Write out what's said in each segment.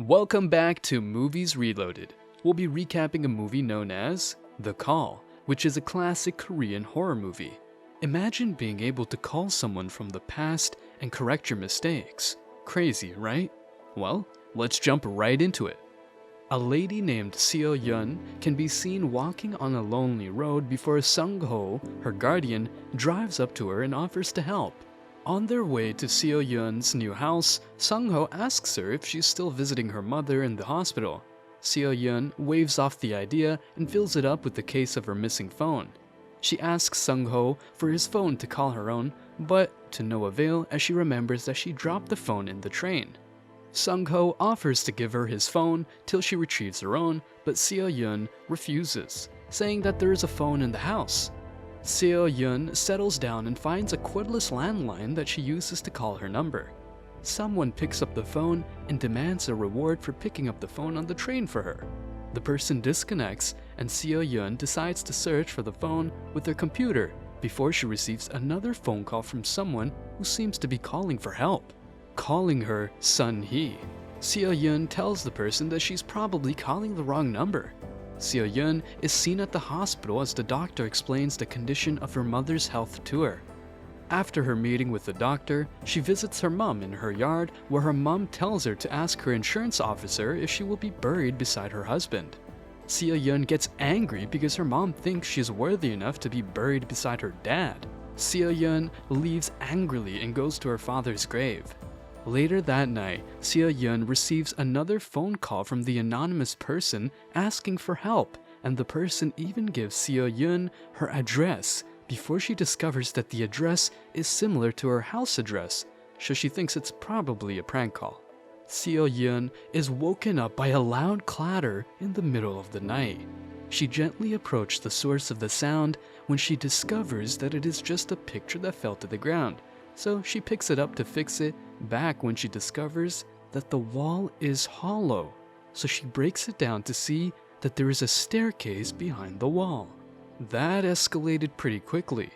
Welcome back to Movies Reloaded. We'll be recapping a movie known as The Call, which is a classic Korean horror movie. Imagine being able to call someone from the past and correct your mistakes. Crazy, right? Well, let's jump right into it. A lady named Seo-yeon can be seen walking on a lonely road before Sung-ho, her guardian, drives up to her and offers to help. On their way to Seo-yeon's new house, Sung-ho asks her if she's still visiting her mother in the hospital. Seo-yeon waves off the idea and fills it up with the case of her missing phone. She asks Sung-ho for his phone to call her own, but to no avail as she remembers that she dropped the phone in the train. Sung-ho offers to give her his phone till she retrieves her own, but Seo-yeon refuses, saying that there is a phone in the house. Seo-yeon settles down and finds a cordless landline that she uses to call her number. Someone picks up the phone and demands a reward for picking up the phone on the train for her. The person disconnects and Seo-yeon decides to search for the phone with her computer before she receives another phone call from someone who seems to be calling for help. Calling her Sun-hee. Seo-yeon tells the person that she's probably calling the wrong number. Seo-yeon is seen at the hospital as the doctor explains the condition of her mother's health to her. After her meeting with the doctor, she visits her mom in her yard where her mom tells her to ask her insurance officer if she will be buried beside her husband. Seo-yeon gets angry because her mom thinks she's worthy enough to be buried beside her dad. Seo-yeon leaves angrily and goes to her father's grave. Later that night, Seo-yeon receives another phone call from the anonymous person asking for help, and the person even gives Seo-yeon her address before she discovers that the address is similar to her house address, so she thinks it's probably a prank call. Seo-yeon is woken up by a loud clatter in the middle of the night. She gently approaches the source of the sound when she discovers that it is just a picture that fell to the ground. So she picks it up to fix it back when she discovers that the wall is hollow. So she breaks it down to see that there is a staircase behind the wall. That escalated pretty quickly.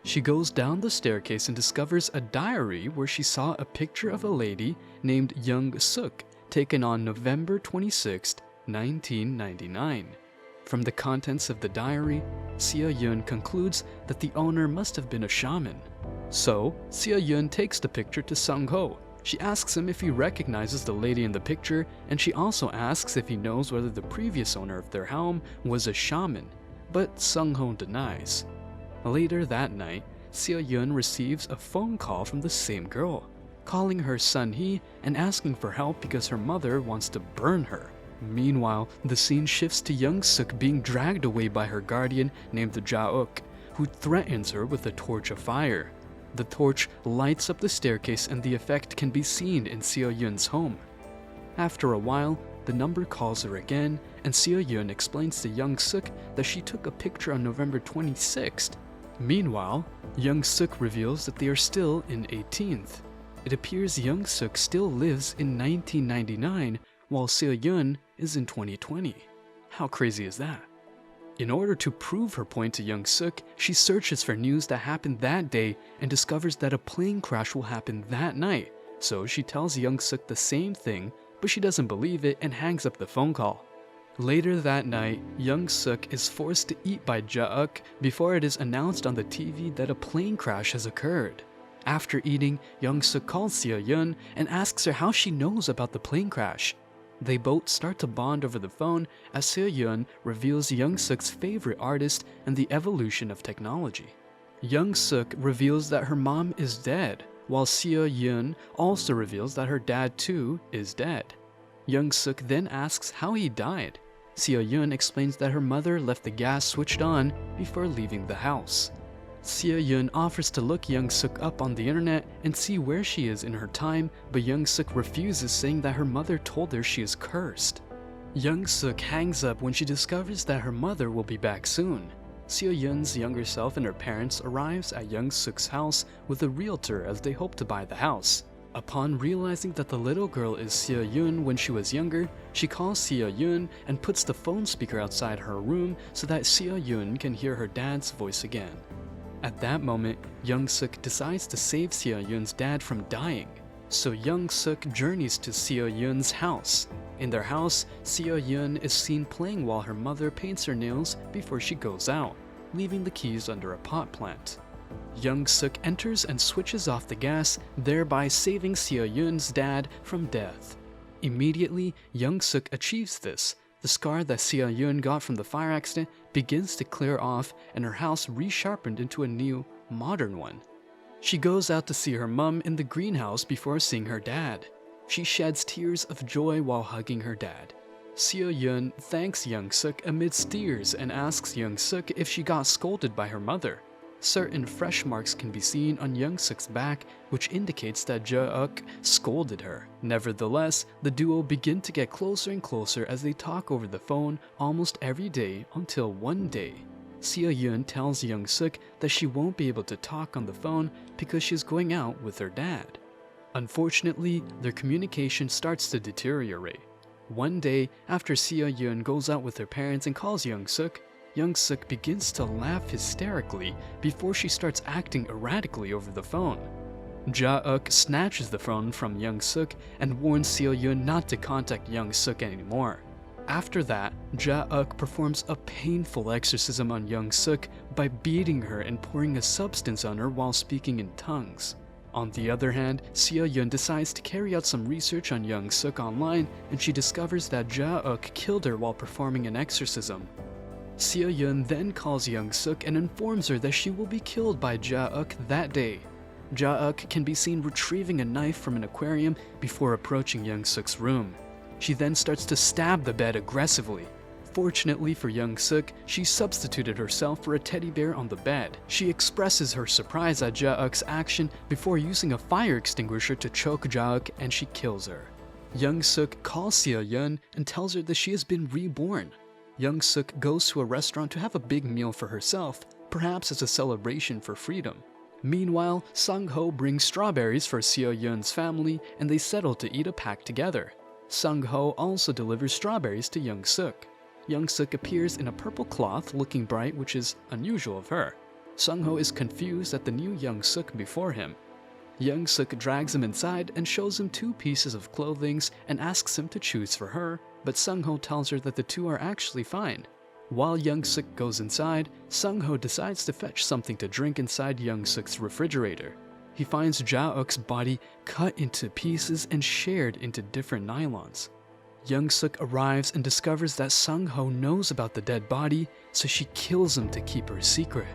She goes down the staircase and discovers a diary where she saw a picture of a lady named Young-sook taken on November 26, 1999. From the contents of the diary, Seo-yeon concludes that the owner must have been a shaman. So, Seo-yeon takes the picture to Sung-ho. She asks him if he recognizes the lady in the picture, and she also asks if he knows whether the previous owner of their home was a shaman, but Sung-ho denies. Later that night, Seo-yeon receives a phone call from the same girl, calling her Sun-hee and asking for help because her mother wants to burn her. Meanwhile, the scene shifts to Young-sook being dragged away by her guardian named Ja-uk, who threatens her with a torch of fire. The torch lights up the staircase and the effect can be seen in Seo-yeon's home. After a while, the number calls her again, and Seo-yeon explains to Young-sook that she took a picture on November 26th. Meanwhile, Young-sook reveals that they are still in 18th. It appears Young-sook still lives in 1999, while Seo-yeon is in 2020. How crazy is that? In order to prove her point to Young-sook, she searches for news that happened that day and discovers that a plane crash will happen that night. So she tells Young-sook the same thing, but she doesn't believe it and hangs up the phone call. Later that night, Young-sook is forced to eat by Ja-uk before it is announced on the TV that a plane crash has occurred. After eating, Young-sook calls Seo-yeon and asks her how she knows about the plane crash. They both start to bond over the phone as Seo-yeon reveals Young-sook's favorite artist and the evolution of technology. Young-sook reveals that her mom is dead, while Seo-yeon also reveals that her dad too is dead. Young-sook then asks how he died. Seo-yeon explains that her mother left the gas switched on before leaving the house. Seo-yeon offers to look Young-sook up on the internet and see where she is in her time, but Young-sook refuses, saying that her mother told her she is cursed. Young-sook hangs up when she discovers that her mother will be back soon. Seo-yeon's younger self and her parents arrives at Young-sook's house with a realtor as they hope to buy the house. Upon realizing that the little girl is Seo-yeon when she was younger, she calls Seo-yeon and puts the phone speaker outside her room so that Seo-yeon can hear her dad's voice again. At that moment, Young-sook decides to save Seo-yeon's dad from dying. So Young-sook journeys to Seo-yeon's house. In their house, Seo-yeon is seen playing while her mother paints her nails before she goes out, leaving the keys under a pot plant. Young-sook enters and switches off the gas, thereby saving Seo-yeon's dad from death. Immediately, Young-sook achieves this. The scar that Seo-yeon got from the fire accident begins to clear off and her house resharpened into a new, modern one. She goes out to see her mum in the greenhouse before seeing her dad. She sheds tears of joy while hugging her dad. Seo-yeon thanks Young-sook amidst tears and asks Young-sook if she got scolded by her mother. Certain fresh marks can be seen on Young-sook's back, which indicates that Ja-uk scolded her. Nevertheless, the duo begin to get closer and closer as they talk over the phone almost every day until one day. Seo-yeon tells Young-sook that she won't be able to talk on the phone because she's going out with her dad. Unfortunately, their communication starts to deteriorate. One day, after Seo-yeon goes out with her parents and calls Young-sook, Young-sook begins to laugh hysterically before she starts acting erratically over the phone. Ja-uk snatches the phone from Young-sook and warns Seo-yeon not to contact Young-sook anymore. After that, Ja-uk performs a painful exorcism on Young-sook by beating her and pouring a substance on her while speaking in tongues. On the other hand, Seo-yeon decides to carry out some research on Young-sook online and she discovers that Ja-uk killed her while performing an exorcism. Seo-yeon then calls Young-sook and informs her that she will be killed by Ja-uk that day. Ja-uk can be seen retrieving a knife from an aquarium before approaching Young-sook's room. She then starts to stab the bed aggressively. Fortunately for Young-sook, she substituted herself for a teddy bear on the bed. She expresses her surprise at Ja-uk's action before using a fire extinguisher to choke Ja-uk and she kills her. Young-sook calls Seo-yeon and tells her that she has been reborn. Young-sook goes to a restaurant to have a big meal for herself, perhaps as a celebration for freedom. Meanwhile, Sung-ho brings strawberries for Seo-yeon's family and they settle to eat a pack together. Sung-ho also delivers strawberries to Young-sook. Young-sook appears in a purple cloth looking bright, which is unusual of her. Sung-ho is confused at the new Young-sook before him. Young-sook drags him inside and shows him two pieces of clothing and asks him to choose for her, but Sung-ho tells her that the two are actually fine. While Young-sook goes inside, Sung-ho decides to fetch something to drink inside Young-sook's refrigerator. He finds Ja-uk's body cut into pieces and shared into different nylons. Young-sook arrives and discovers that Sung-ho knows about the dead body, so she kills him to keep her secret.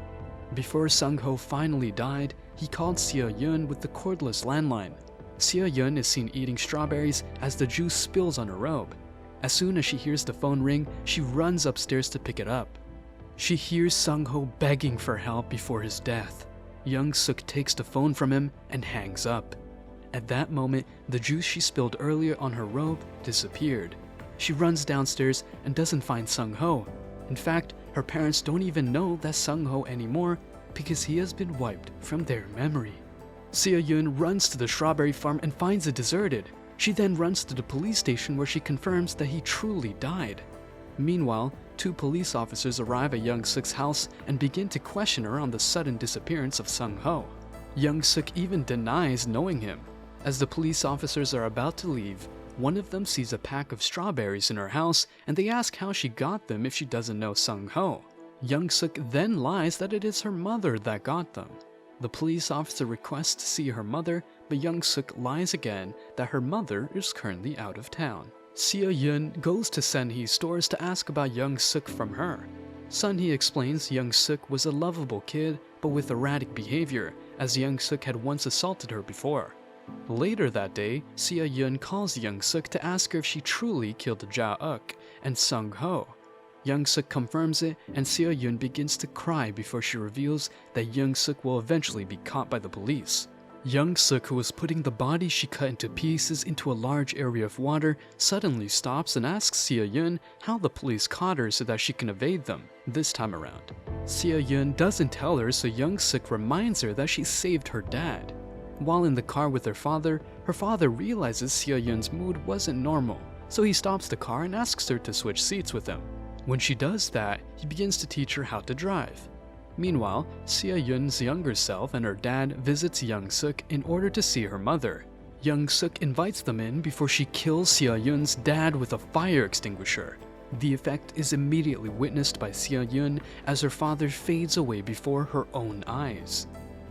Before Sung-ho finally died, he called Seo-yeon with the cordless landline. Seo-yeon is seen eating strawberries as the juice spills on her robe. As soon as she hears the phone ring, she runs upstairs to pick it up. She hears Sung-ho begging for help before his death. Young-sook takes the phone from him and hangs up. At that moment, the juice she spilled earlier on her robe disappeared. She runs downstairs and doesn't find Sung-ho. In fact, her parents don't even know that's Sung-ho anymore because he has been wiped from their memory. Seo-yeon runs to the strawberry farm and finds it deserted. She then runs to the police station where she confirms that he truly died. Meanwhile, two police officers arrive at Young-sook's house and begin to question her on the sudden disappearance of Sung-ho. Young-sook even denies knowing him. As the police officers are about to leave, one of them sees a pack of strawberries in her house and they ask how she got them if she doesn't know Sung-ho. Young-sook then lies that it is her mother that got them. The police officer requests to see her mother, but Young-sook lies again that her mother is currently out of town. Seo-yeon goes to Sun-hee's stores to ask about Young-sook from her. Sun-hee explains Young-sook was a lovable kid, but with erratic behavior, as Young-sook had once assaulted her before. Later that day, Seo-yeon calls Young-sook to ask her if she truly killed Ja-uk and Sung-ho. Young-sook confirms it, and Seo-yeon begins to cry before she reveals that Young-sook will eventually be caught by the police. Young-sook, who was putting the body she cut into pieces into a large area of water, suddenly stops and asks Seo-yeon how the police caught her so that she can evade them, this time around. Seo-yeon doesn't tell her, so Young-sook reminds her that she saved her dad. While in the car with her father realizes Seo-yeon's mood wasn't normal, so he stops the car and asks her to switch seats with him. When she does that, he begins to teach her how to drive. Meanwhile, Seo-yeon's younger self and her dad visits Young-sook in order to see her mother. Young-sook invites them in before she kills Seo-yeon's dad with a fire extinguisher. The effect is immediately witnessed by Seo-yeon as her father fades away before her own eyes.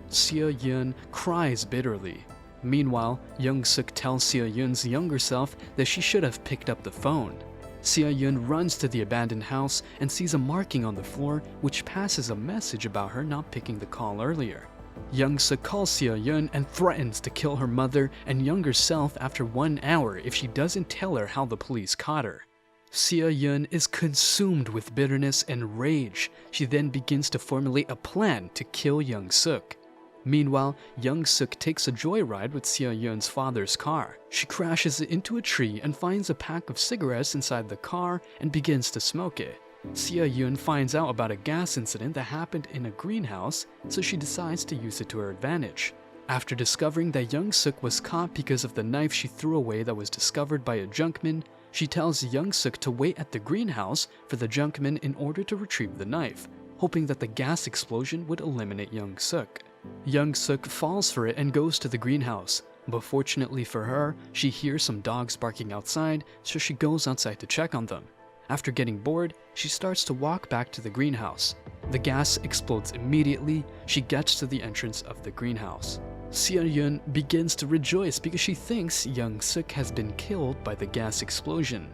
Seo-yeon cries bitterly. Meanwhile, Young-sook tells Seo-yeon's younger self that she should have picked up the phone. Seo-yeon runs to the abandoned house and sees a marking on the floor which passes a message about her not picking the call earlier. Young-sook calls Seo-yeon and threatens to kill her mother and younger self after 1 hour if she doesn't tell her how the police caught her. Seo-yeon is consumed with bitterness and rage. She then begins to formulate a plan to kill Young-sook. Meanwhile, Young-sook takes a joyride with Seo-yeon's father's car. She crashes it into a tree and finds a pack of cigarettes inside the car and begins to smoke it. Seo-yeon finds out about a gas incident that happened in a greenhouse, so she decides to use it to her advantage. After discovering that Young-sook was caught because of the knife she threw away that was discovered by a junkman, she tells Young-sook to wait at the greenhouse for the junkman in order to retrieve the knife, hoping that the gas explosion would eliminate Young-sook. Young-sook falls for it and goes to the greenhouse, but fortunately for her, she hears some dogs barking outside, so she goes outside to check on them. After getting bored, she starts to walk back to the greenhouse. The gas explodes immediately. She gets to the entrance of the greenhouse. Seo-yeon begins to rejoice because she thinks Young-sook has been killed by the gas explosion.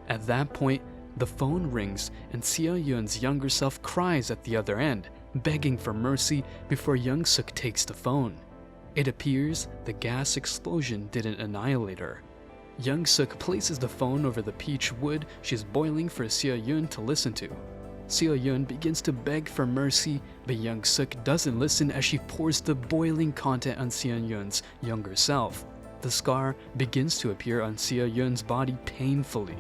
At that point, the phone rings and Seo-yeon's younger self cries at the other end, begging for mercy before Young-sook takes the phone. It appears the gas explosion didn't annihilate her. Young-sook places the phone over the peach wood she's boiling for Seo-yeon to listen to. Seo-yeon begins to beg for mercy, but Young-sook doesn't listen as she pours the boiling content on Seo-yeon's younger self. The scar begins to appear on Seo-yeon's body painfully.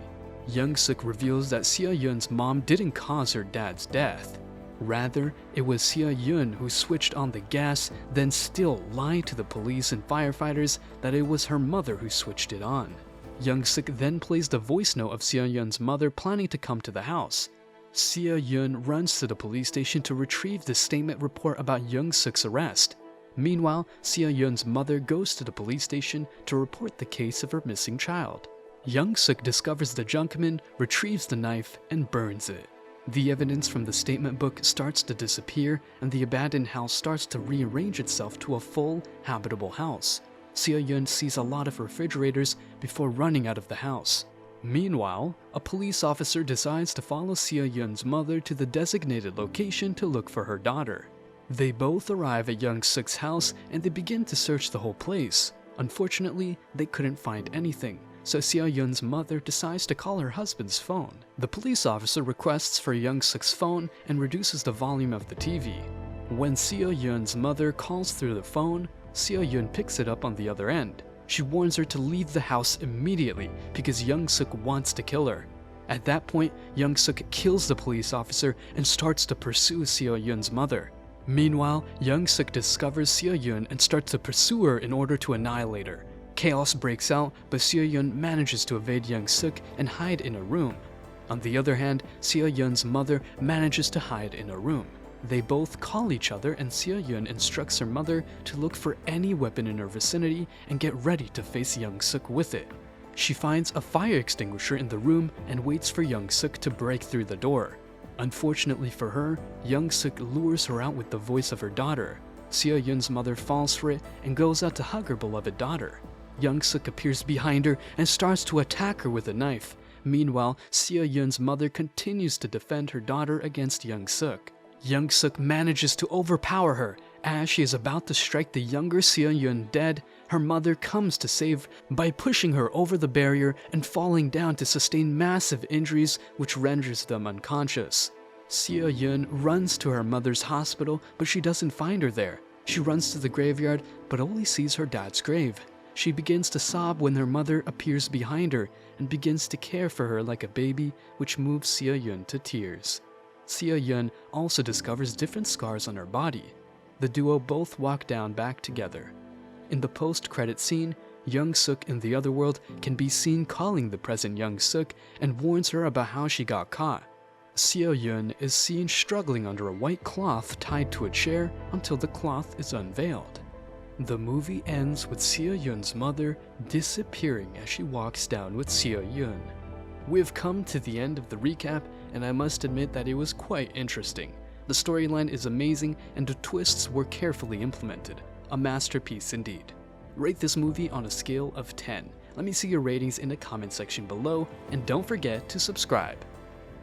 Young-sook reveals that Seo-yeon's mom didn't cause her dad's death. Rather, it was Seo-yeon who switched on the gas, then still lied to the police and firefighters that it was her mother who switched it on. Young-sook then plays the voice note of Seo-yeon's mother planning to come to the house. Seo-yeon runs to the police station to retrieve the statement report about Young-sook's arrest. Meanwhile, Seo-yeon's mother goes to the police station to report the case of her missing child. Young-sook discovers the junkman, retrieves the knife, and burns it. The evidence from the statement book starts to disappear, and the abandoned house starts to rearrange itself to a full, habitable house. Seo-yeon sees a lot of refrigerators before running out of the house. Meanwhile, a police officer decides to follow Seo-yeon's mother to the designated location to look for her daughter. They both arrive at Young-sook's house and they begin to search the whole place. Unfortunately, they couldn't find anything, so Seo-yeon's mother decides to call her husband's phone. The police officer requests for Young-sook's phone and reduces the volume of the TV. When Seo-yeon's mother calls through the phone, Seo-yeon picks it up on the other end. She warns her to leave the house immediately because Young-sook wants to kill her. At that point, Young-sook kills the police officer and starts to pursue Seo-yeon's mother. Meanwhile, Young-sook discovers Seo-yeon and starts to pursue her in order to annihilate her. Chaos breaks out, but Seo-yeon manages to evade Young-sook and hide in a room. On the other hand, Seo-yeon's mother manages to hide in a room. They both call each other and Seo-yeon instructs her mother to look for any weapon in her vicinity and get ready to face Young-sook with it. She finds a fire extinguisher in the room and waits for Young-sook to break through the door. Unfortunately for her, Young-sook lures her out with the voice of her daughter. Seo-yeon's mother falls for it and goes out to hug her beloved daughter. Young-sook appears behind her and starts to attack her with a knife. Meanwhile, Seo-yeon's mother continues to defend her daughter against Young-sook. Young-sook manages to overpower her. As she is about to strike the younger Seo-yeon dead, her mother comes to save by pushing her over the barrier and falling down to sustain massive injuries which renders them unconscious. Seo-yeon runs to her mother's hospital, but she doesn't find her there. She runs to the graveyard, but only sees her dad's grave. She begins to sob when her mother appears behind her and begins to care for her like a baby, which moves Seo-yeon to tears. Seo-yeon also discovers different scars on her body. The duo both walk down back together. In the post-credit scene, Young-sook in the other world can be seen calling the present Young-sook and warns her about how she got caught. Seo-yeon is seen struggling under a white cloth tied to a chair until the cloth is unveiled. The movie ends with Seo-yeon's mother disappearing as she walks down with Seo-yeon. We've come to the end of the recap, and I must admit that it was quite interesting. The storyline is amazing and the twists were carefully implemented. A masterpiece indeed. Rate this movie on a scale of 10. Let me see your ratings in the comment section below, and don't forget to subscribe.